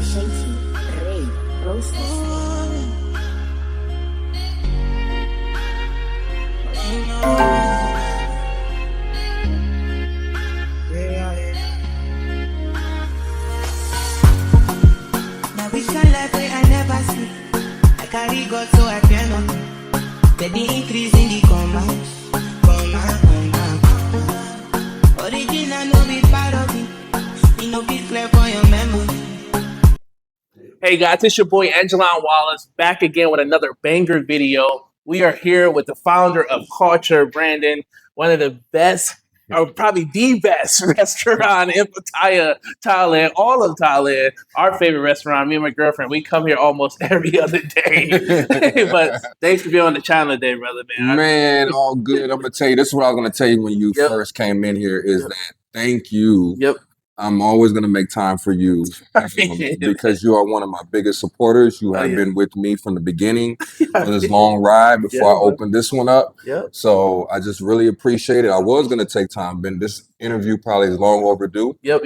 Now which can life I never see. I carry God so I fear nothing. Steady increase in the command. Original no be part of it. You know be clear for your memory. Hey guys, it's your boy Aijalon Wallace back again with another banger video. We are here with the founder of Culture, Brandon, one of the best, or probably the best restaurant in Pattaya, Thailand, all of Thailand. Our favorite restaurant. Me and my girlfriend, we come here almost every other day. But thanks for being on the channel today, brother, man. Man, all good. I'm gonna tell you, this is what I was gonna tell you when you Yep. first came in here is that thank you. Yep. I'm always gonna make time for you because you are one of my biggest supporters. You have been with me from the beginning on this long ride before I opened this one up. Yep. So I just really appreciate it. I was gonna take time, but this interview probably is long overdue. Yep.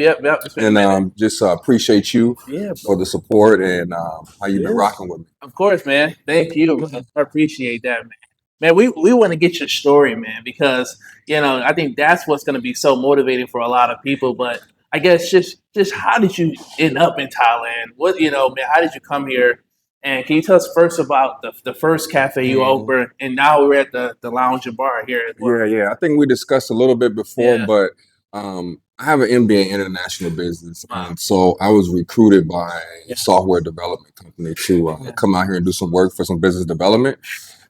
And just appreciate you for the support and how you've been rocking with me. Of course, man. Thank you. I appreciate that, man. Man, we want to get your story, man, because, you know, I think that's what's going to be so motivating for a lot of people. But I guess just how did you end up in Thailand? What, you know, man, how did you come here? And can you tell us first about the first cafe you opened? And now we're at the lounge and bar here as well. Yeah. I think we discussed a little bit before, but I have an MBA in international business. So I was recruited by a software development company to come out here and do some work for some business development.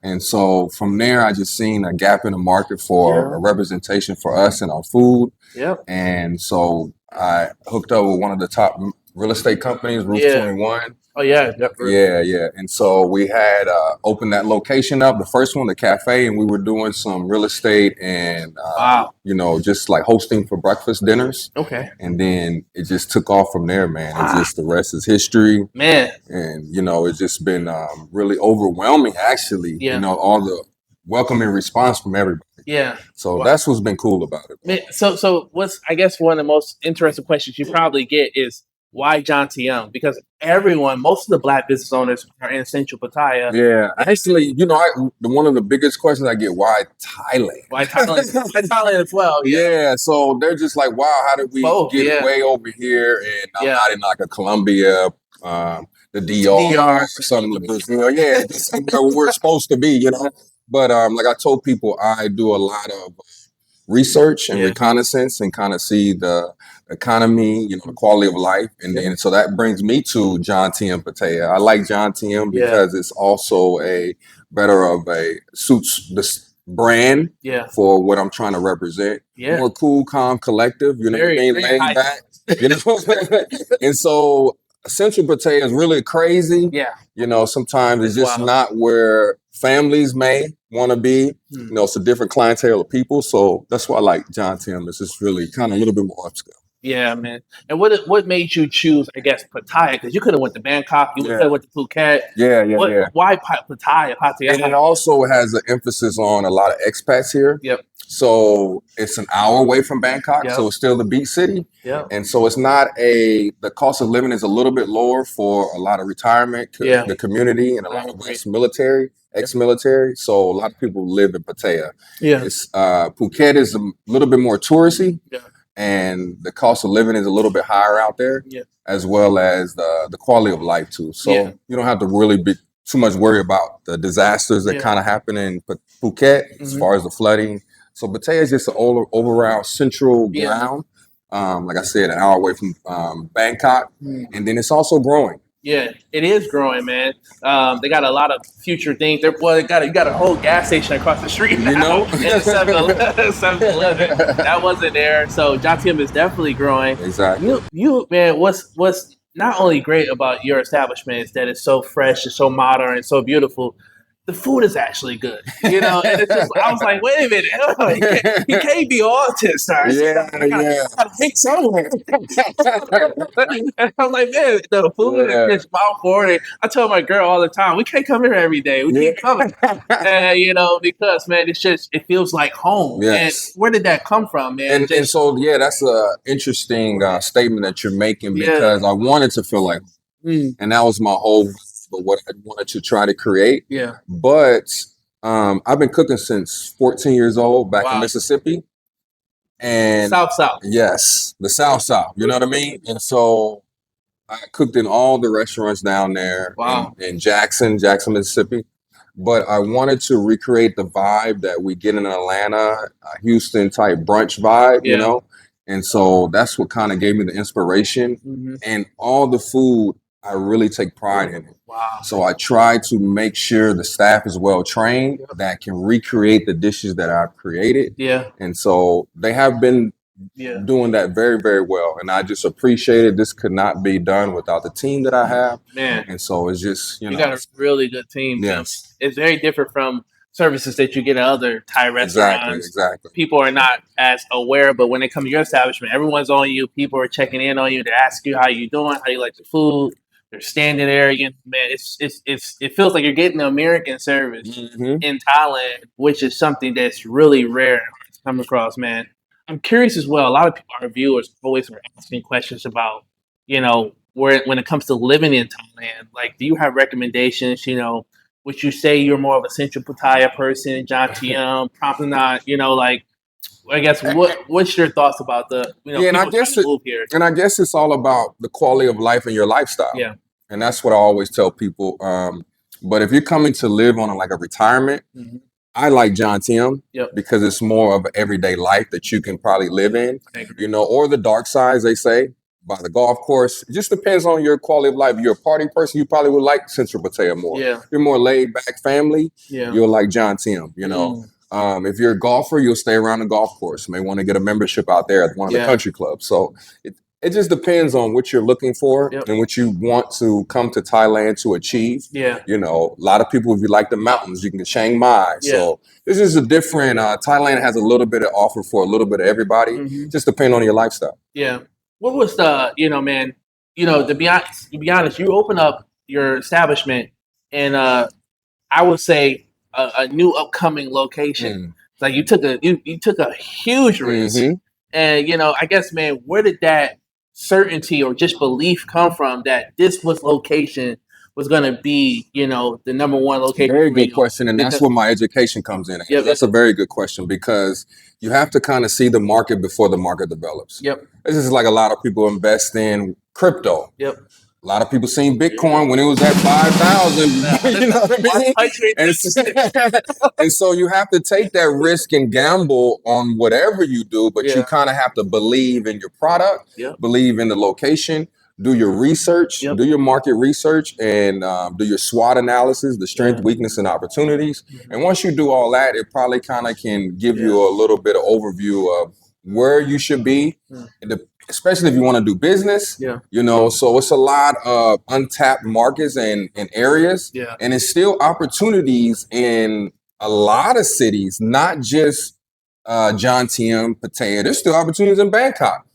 And so from there, I just seen a gap in the market for a representation for us and our food. And so I hooked up with one of the top real estate companies, Roof 21. Oh, yeah. Yeah. And so we had opened that location up, the first one, the cafe, and we were doing some real estate and, you know, just like hosting for breakfast dinners. Okay. And then it just took off from there, man. It's just the rest is history. Man. And, you know, it's just been really overwhelming, actually, you know, all the welcoming response from everybody. Yeah. So that's what's been cool about it. Man, so what's, I guess, one of the most interesting questions you probably get is, why John Tiem? Because most of the Black business owners are in Central Pattaya. Yeah, actually, you know, one of the biggest questions I get, why Thailand? Why Thailand? Thailand as well. Yeah, so they're just like, wow, how did we get way over here? And I'm not in like a Colombia, the DR, something like Brazil. Yeah, where we're supposed to be, you know. But like I told people, I do a lot of research and reconnaissance and kind of see the economy, you know, the quality of life. And then so that brings me to John Tiem Pattaya. I like John Tiem because it's also suits this brand for what I'm trying to represent. More cool, calm, collective, you know what I mean? Laid back. You know? And so Central Pattaya is really crazy. You know, sometimes it's just not where families may want to be. You know, it's a different clientele of people. So that's why I like John Tiem. It's just really kind of a little bit more upscale. Yeah, man. And what made you choose, I guess, Pattaya? Because you could have went to Bangkok, you could have went to Phuket. Why Pattaya? And it also has an emphasis on a lot of expats here. So it's an hour away from Bangkok, so it's still the beach city. And so it's not the cost of living is a little bit lower for a lot of retirement, the community, and a lot of ex-military. So a lot of people live in Pattaya. Phuket is a little bit more touristy. And the cost of living is a little bit higher out there, as well as the quality of life too. So you don't have to really be too much worry about the disasters that kind of happen in Phuket as far as the flooding. So Pattaya is just an overall central ground. Like I said, an hour away from Bangkok, and then it's also growing. Yeah, it is growing, man. They got a lot of future things. You got a whole gas station across the street now. You know? 7-Eleven. That wasn't there. So John Tiem is definitely growing. Exactly. You man, what's not only great about your establishment is that it's so fresh, it's so modern, it's so beautiful. The food is actually good, you know. And it's just, I was like, wait a minute, he can't be autistic. Gotta pick somewhere. And I'm like, man, the food is just mouth-watering. I tell my girl all the time, we can't come here every day. We keep coming, you know, because man, it feels like home. And where did that come from, man? And so that's a interesting statement that you're making because I wanted to feel like. And that was my whole for what I wanted to try to create. Yeah. But I've been cooking since 14 years old back in Mississippi. And South. Yes, the South. You know what I mean? And so I cooked in all the restaurants down there in Jackson, Mississippi. But I wanted to recreate the vibe that we get in Atlanta, Houston type brunch vibe, you know? And so that's what kind of gave me the inspiration. And all the food, I really take pride in it. So I try to make sure the staff is well trained that can recreate the dishes that I've created. And so they have been doing that very, very well. And I just appreciate it. This could not be done without the team that I have. Man. And so it's just, you know. got a really good team. Yes. It's very different from services that you get at other Thai restaurants. Exactly. People are not as aware, but when they come to your establishment, everyone's on you. People are checking in on you. They ask you how you doing, how you like the food. They're standing there again. Man, it feels like you're getting American service in Thailand, which is something that's really rare to come across, man. I'm curious as well. A lot of people, our viewers, always are asking questions about, you know, when it comes to living in Thailand. Like, do you have recommendations? You know, would you say you're more of a Central Pattaya person, John TM, probably not? You know, like, I guess what's your thoughts about the and I guess move here? And I guess it's all about the quality of life and your lifestyle. Yeah, and that's what I always tell people. But if you're coming to live on a retirement. I like John Tim because it's more of an everyday life that you can probably live in, you know, or the dark side, they say, by the golf course. It just depends on your quality of life. If you're a party person, you probably would like Central Pattaya more. If you're more laid back family, you'll like John Tim, you know. If you're a golfer, you'll stay around the golf course. You may want to get a membership out there at one of the country clubs. So it just depends on what you're looking for and what you want to come to Thailand to achieve. You know, a lot of people, if you like the mountains, you can get Chiang Mai. So this is a different, Thailand has a little bit of offer for a little bit of everybody. Just depend on your lifestyle. What was the, man, to be honest, you open up your establishment in, I would say, a new upcoming location. Like you took a huge risk. And, I guess, man, where did that certainty or just belief come from that this location was going to be, the number one location? Very good question. And that's where my education comes in. That's a very good question because you have to kind of see the market before the market develops. This is like a lot of people invest in crypto. A lot of people seen Bitcoin when it was at 5,000. You know what I mean? And so you have to take that risk and gamble on whatever you do, but you kind of have to believe in your product, believe in the location, do your research, do your market research, and do your SWOT analysis, the strength, weakness, and opportunities. And once you do all that, it probably kind of can give you a little bit of overview of where you should be, especially if you want to do business, you know, so it's a lot of untapped markets and areas, and it's still opportunities in a lot of cities, not just John Tiem, Pattaya. There's still opportunities in Bangkok.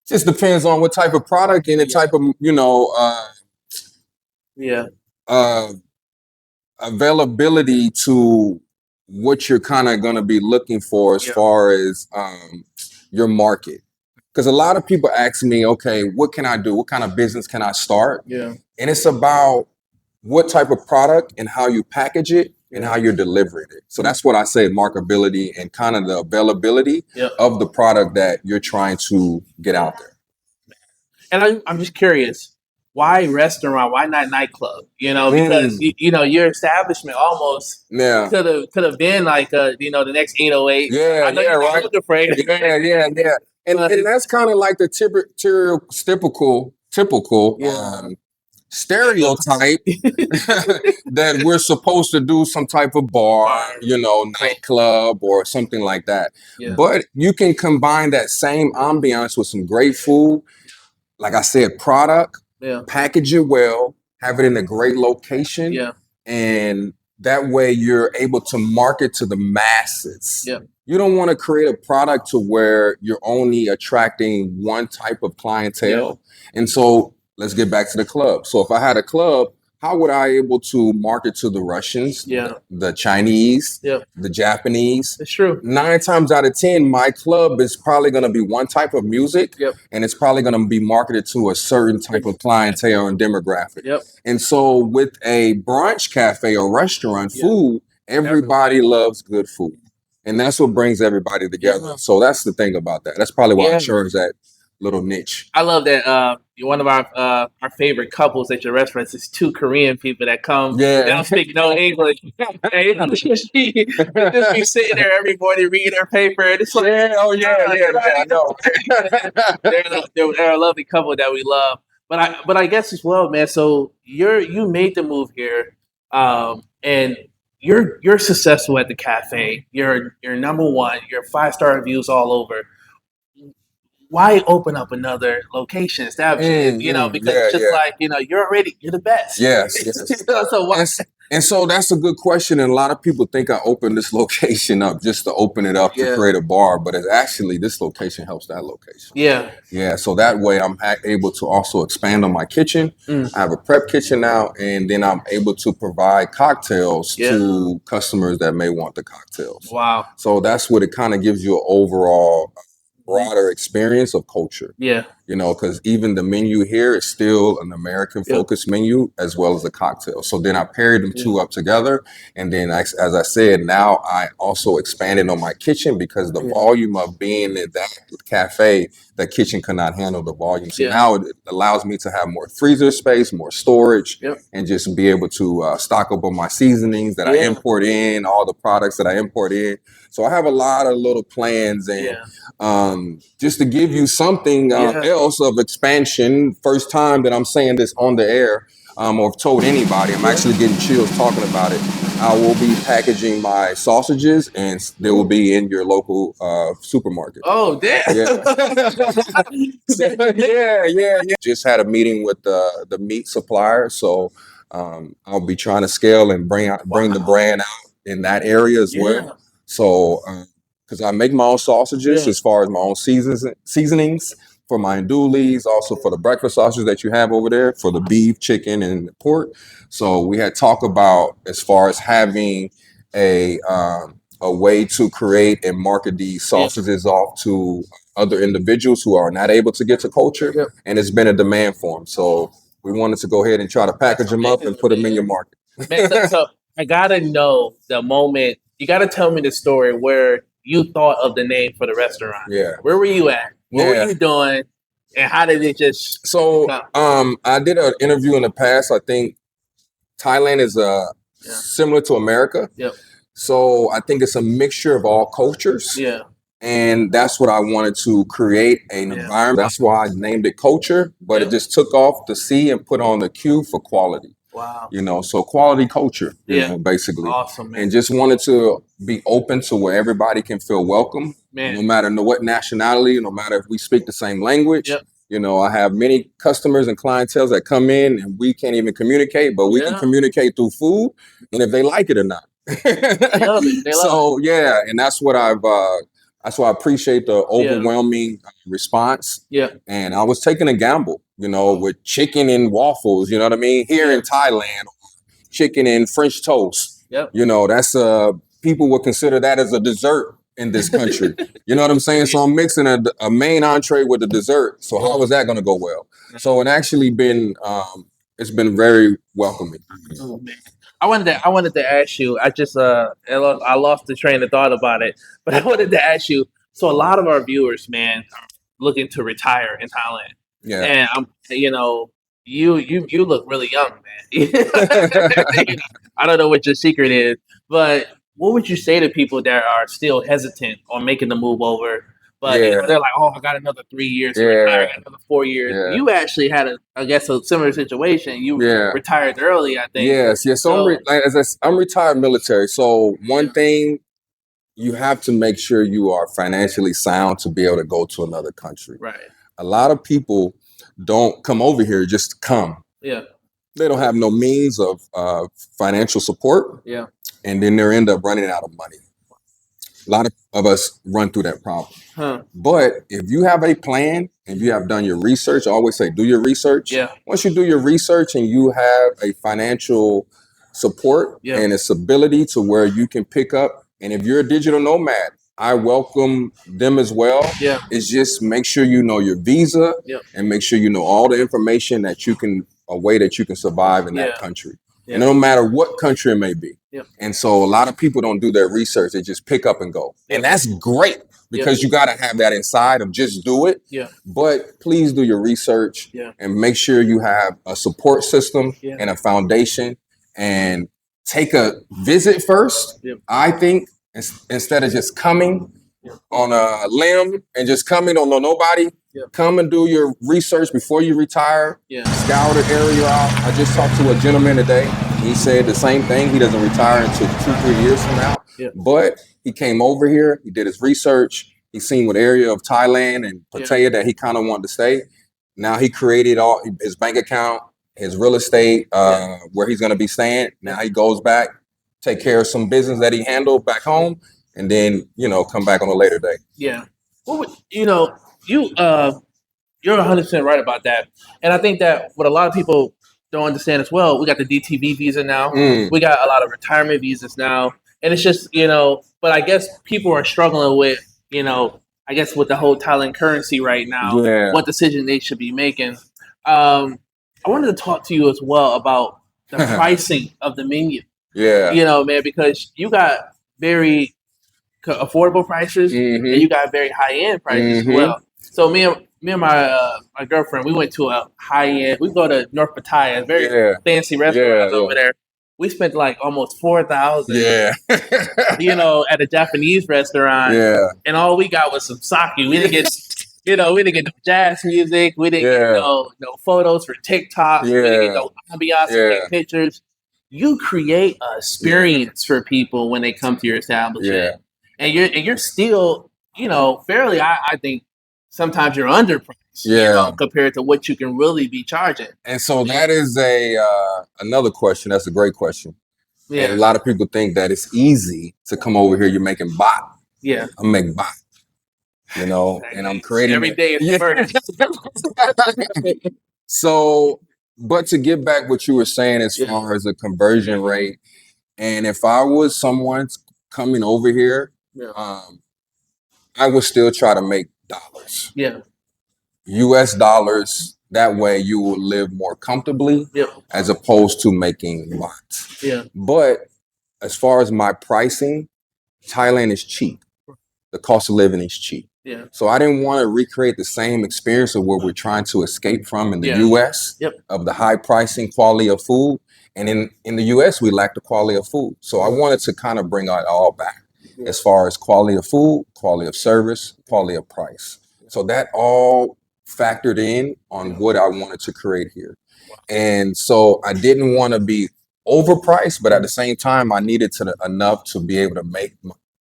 Just depends on what type of product and the type of, availability to what you're kind of going to be looking for as far as your market. Because a lot of people ask me, okay, what can I do? What kind of business can I start? And it's about what type of product and how you package it and how you're delivering it. So that's what I say, marketability and kind of the availability of the product that you're trying to get out there. And I'm just curious, why restaurant? Why not nightclub? Because your establishment almost could have been like the next 808. Yeah, right. Afraid. Yeah. And that's kind of like the typical stereotype that we're supposed to do some type of bar, nightclub or something like that. But you can combine that same ambiance with some great food. Like I said, product, package it well, have it in a great location, and that way you're able to market to the masses. You don't want to create a product to where you're only attracting one type of clientele. And so let's get back to the club. So if I had a club, how would I able to market to the Russians, the Chinese, the Japanese? It's true. 9 times out of 10, my club is probably going to be one type of music, and it's probably going to be marketed to a certain type of clientele and demographic. And so with a brunch cafe or restaurant, food, everybody loves good food. And that's what brings everybody together. So that's the thing about that. That's probably why I chose that little niche. I love that one of our favorite couples at your restaurants is 2 Korean people that come. They don't speak no English. They just be sitting there every morning reading their paper. And it's like, I know. they're a lovely couple that we love. But I guess as well, man. So you made the move here, and you're successful at the cafe. You're number one. You're 5-star reviews all over. Why open up another location? Establish it, because it's just like, you're the best. Yes. So why? And so that's a good question. And a lot of people think I opened this location up just to open it up to create a bar, but it's actually this location helps that location. Yeah. So that way I'm able to also expand on my kitchen. I have a prep kitchen now, and then I'm able to provide cocktails to customers that may want the cocktails. Wow. So that's what it kind of gives you an overall broader experience of culture. Because even the menu here is still an American focused menu as well as a cocktail. So then I paired them two up together. And then as I said, now I also expanded on my kitchen because the volume of being at that cafe, the kitchen could not handle the volume. So now it allows me to have more freezer space, more storage, and just be able to stock up on my seasonings that I import in, all the products that I import in. So I have a lot of little plans, and just to give you something else of expansion, first time that I'm saying this on the air, or told anybody, I'm actually getting chills talking about it. I will be packaging my sausages, and they will be in your local supermarket. Oh, damn! Just had a meeting with the meat supplier, so I'll be trying to scale and bring the brand out in that area as well. So, because I make my own sausages as far as my own seasonings for my andouilles, also for the breakfast sausages that you have over there for the beef, chicken, and the pork. So we had talked about as far as having a way to create and market these sausages off to other individuals who are not able to get to culture, and it's been a demand for them. So we wanted to go ahead and try to package them up and put them in your market. Man, so I gotta know the moment. You gotta tell me the story where you thought of the name for the restaurant. Where were you at? What were you doing? And how did it just? So I did an interview in the past. I think Thailand is similar to America. So I think it's a mixture of all cultures. And that's what I wanted to create an environment. That's why I named it Culture, but it just took off the C and put on the Q for quality. Wow. So quality culture, basically. Awesome, man. And just wanted to be open to where everybody can feel welcome, no matter what nationality, no matter if we speak the same language. I have many customers and clientele that come in and we can't even communicate, but we can communicate through food and if they like it or not. They love it. And that's what that's why I appreciate the overwhelming response. And I was taking a gamble, with chicken and waffles, you know what I mean? Here in Thailand, chicken and French toast. That's people would consider that as a dessert in this country. You know what I'm saying? So I'm mixing a main entree with a dessert. So how is that going to go well? So it actually been it's been very welcoming. Oh, man. I wanted to ask you. I lost the train of thought about it, but I wanted to ask you. So a lot of our viewers, man, are looking to retire in Thailand. And I'm, you look really young, man. I don't know what your secret is, but what would you say to people that are still hesitant on making the move over? But they're like, oh, I got another 3 years to retire, I got another 4 years. You actually had a similar situation. You retired early, I think. Yes. So I'm retired military. So one thing, you have to make sure you are financially sound to be able to go to another country. Right. A lot of people don't come over here just to come. They don't have no means of financial support. And then they end up running out of money. A lot of us run through that problem. But if you have a plan if you have done your research, I always say do your research. Yeah. Once you do your research and you have a financial support and a stability to where you can pick up, and if you're a digital nomad, I welcome them as well. Yeah. It's just make sure you know your visa and make sure you know all the information that you can, a way that you can survive in that country. And no matter what country it may be. And so a lot of people don't do their research. They just pick up and go. And that's great because you got to have that inside of just do it. But please do your research and make sure you have a support system and a foundation, and take a visit first. I think instead of just coming on a limb and just coming, don't know nobody. Come and do your research before you retire. Scour the area out. I just talked to a gentleman today. He said the same thing. He doesn't retire until 2-3 years from now. But he came over here. He did his research. He seen what area of Thailand and Pattaya that he kind of wanted to stay. Now he created all his bank account, his real estate, where he's going to be staying. Now he goes back, take care of some business that he handled back home, and then, come back on a later day. Yeah. Well, you're 100% right about that. And I think that what a lot of people don't understand as well, we got the DTV Visa now. We got a lot of retirement visas now. And it's just, but I guess people are struggling with, I guess with the whole Thailand currency right now, what decision they should be making. I wanted to talk to you as well about the pricing of the menu. Man, because you got very affordable prices and you got very high-end prices as well. So me and my girlfriend, we went to a high-end, we go to North Pattaya, a very fancy restaurant over there. We spent like almost $4,000 at a Japanese restaurant. And all we got was some sake. We didn't get we didn't get no jazz music. We didn't get no photos for TikTok. We didn't get no ambiance to take pictures. You create an experience for people when they come to your establishment. And you're still, fairly, I think sometimes you're underpriced, compared to what you can really be charging. And so that is another question. That's a great question. And a lot of people think that it's easy to come over here. You're making baht. I'm making baht. And I'm creating every day is first. So, but to get back what you were saying as far as a conversion rate, and if I was someone coming over here, I would still try to make dollars. US dollars. That way you will live more comfortably as opposed to making baht. But as far as my pricing, Thailand is cheap. The cost of living is cheap. So I didn't want to recreate the same experience of what we're trying to escape from in the US of the high pricing, quality of food. And in the US, we lack the quality of food. So I wanted to kind of bring it all back as far as quality of food, quality of service, quality of price. So that all factored in on what I wanted to create here. And so I didn't want to be overpriced, but at the same time, I needed enough to be able to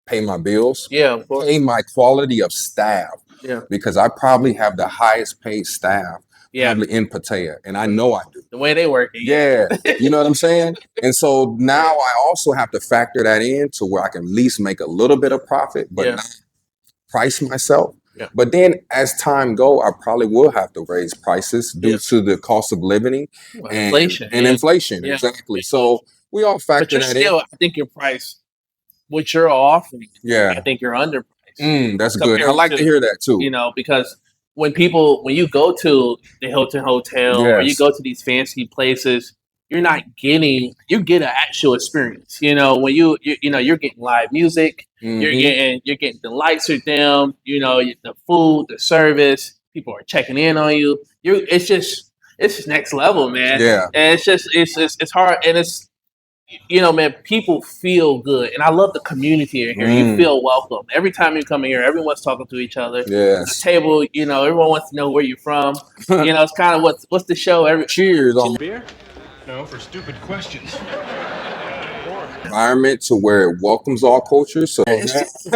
pay my bills, pay my quality of staff, because I probably have the highest paid staff probably in Pattaya, and I know I do. The way they work. You know what I'm saying? And so now I also have to factor that in to where I can at least make a little bit of profit, but not price myself. But then as time go, I probably will have to raise prices due to the cost of living and inflation. Exactly. So we all factor that in. I think your price, what you're offering, I think you're underpriced. That's good. I like to hear that too. Because when you go to the Hilton Hotel or you go to these fancy places, you're getting an actual experience. When you're getting live music, you're getting the lights are dim, the food, the service, people are checking in on you. It's just next level, man. And it's hard, and it's man, people feel good, and I love the community in here. You feel welcome every time you come in here. Everyone's talking to each other. The table, everyone wants to know where you're from. It's kind of what's the show? Cheers on beer. No, for stupid questions. Environment to where it welcomes all cultures. So it's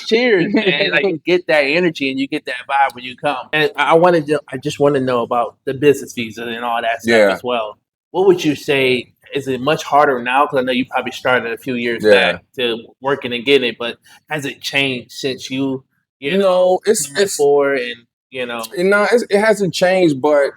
cheers, man. Like you get that energy and you get that vibe when you come. And I just want to know about the business visa and all that stuff as well. What would you say? Is it much harder now? Because I know you probably started a few years back to working and getting it, but has it changed since it's You know, it hasn't changed, but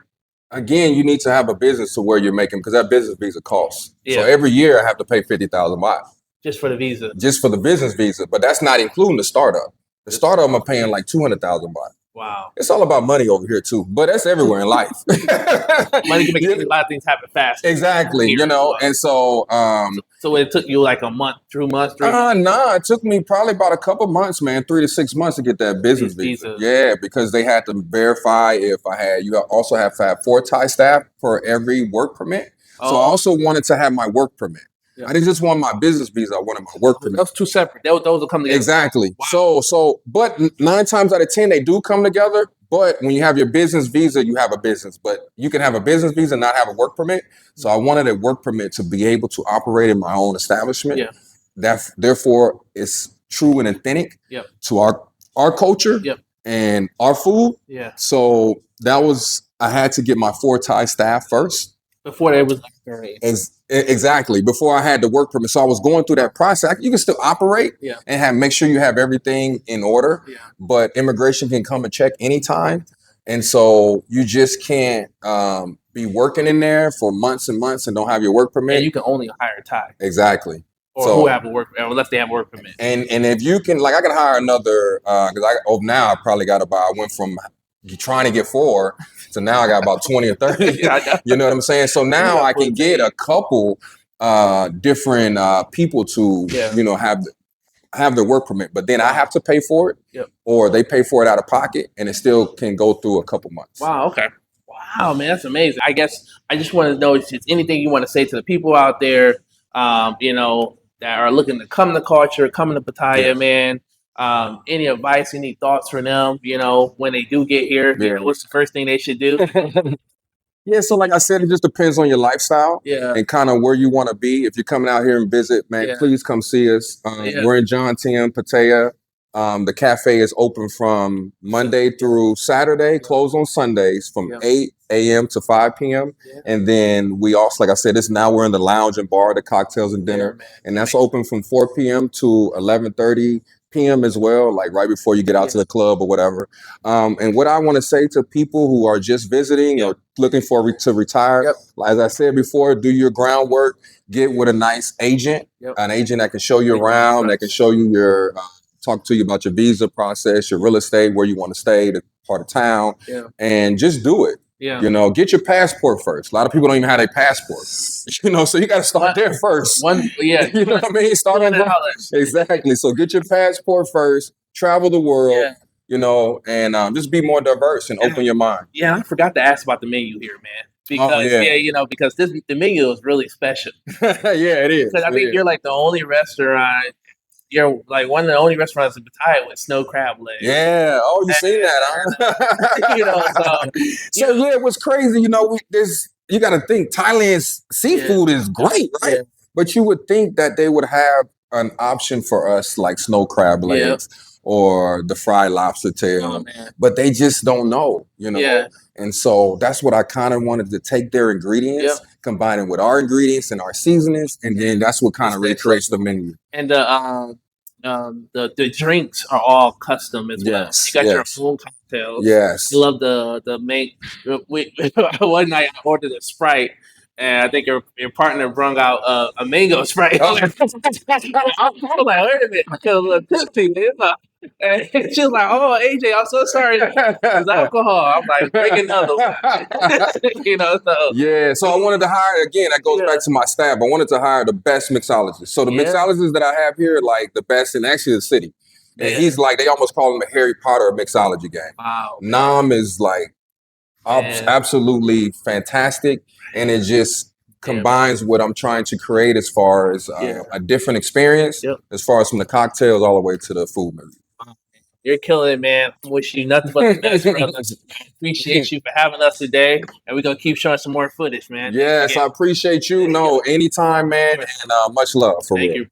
again, you need to have a business to where you're making, because that business visa costs. Yeah. So every year I have to pay 50,000 baht just for the visa. just for the business visa, but that's not including the startup. The startup I'm paying like 200,000 baht. Wow. It's all about money over here too, but that's everywhere in life. Money can make a lot of things happen fast. Exactly, you know, and so so it took you like a month, 2 months, 3 months? Nah, it took me probably about a couple months, man, 3 to 6 months to get that business visa. Yeah, because they had to verify if you also have to have 4 Thai staff for every work permit. So I also wanted to have my work permit. Yeah. I didn't just want my business visa, I wanted my work permit. Those 2 separate. Those will come together. Exactly. Wow. But 9 times out of 10, they do come together. But when you have your business visa, you have a business. But you can have a business visa and not have a work permit. So I wanted a work permit to be able to operate in my own establishment. Yeah. Therefore, it's true and authentic to our culture and our food. Yeah. So I had to get my 4 Thai staff first. Before they was exactly before I had the work permit, so I was going through that process. You can still operate and make sure you have everything in order, but immigration can come and check anytime, and so you just can't be working in there for months and months and don't have your work permit. And you can only hire Thai. Exactly. Or who have a work, unless they have a work permit. And if you can, like, I can hire another because now I probably got I went from trying to get 4. So now I got about 20 or 30. You know what I'm saying? So now I can get a couple different people to have their work permit, but then I have to pay for it, or they pay for it out of pocket, and it still can go through a couple months. Wow. Okay. Wow, man, that's amazing. I guess I just want to know if there's anything you want to say to the people out there, that are looking to come to culture, come to Pattaya, man. Any advice, any thoughts for them, when they do get here, what's the first thing they should do? Yeah, so like I said, it just depends on your lifestyle and kind of where you want to be. If you're coming out here and visit, man, please come see us. We're in John Tien, Pattaya. The cafe is open from Monday through Saturday, closed on Sundays from 8 a.m. to 5 p.m. And then we also, like I said, we're in the lounge and bar, the cocktails and dinner, and that's open from 4 p.m. to 11:30 p.m. as well, like right before you get out to the club or whatever. And what I want to say to people who are just visiting or looking to retire, as I said before, do your groundwork, get with a nice agent, an agent that can show you around, that can show you talk to you about your visa process, your real estate, where you want to stay, the part of town, and just do it. Yeah. Get your passport first. A lot of people don't even have their passport. So you got to start there first. You know what I mean? Start on exactly. So get your passport first. Travel the world. And just be more diverse and open your mind. Yeah, I forgot to ask about the menu here, man. Because because the menu is really special. Yeah, it is. Because I think you're like the only restaurant. You're like one of the only restaurants in Pattaya with snow crab legs. Yeah. Oh, you seen that, huh? So what's crazy, you got to think Thailand's seafood is great, right? But you would think that they would have an option for us like snow crab legs or the fried lobster tail, but they just don't know, And so that's what I kind of wanted to take their ingredients, combine it with our ingredients and our seasonings, and then that's what kind of recreates the menu. And the drinks are all custom as well. You got your own cocktails. Yes. You love the make. One night I ordered a Sprite, and I think your partner brought out a mango Sprite. I was like, wait a minute, I feel a little tipsy. And she was like, "Oh, AJ, I'm so sorry. It's alcohol." I'm like, "Bring another one." So I wanted to hire, again, that goes back to my staff. I wanted to hire the best mixologist. So the mixologists that I have here, like the best in actually the city. And he's like, they almost call him the Harry Potter of mixology game. Wow. Nam is like absolutely fantastic. And it just combines what I'm trying to create as far as a different experience, as far as from the cocktails all the way to the food menu. You're killing it, man. I wish you nothing but the best, brother. Appreciate you for having us today. And we're going to keep showing some more footage, man. Yes, I appreciate you. No, anytime, man. And much love for real. Thank you.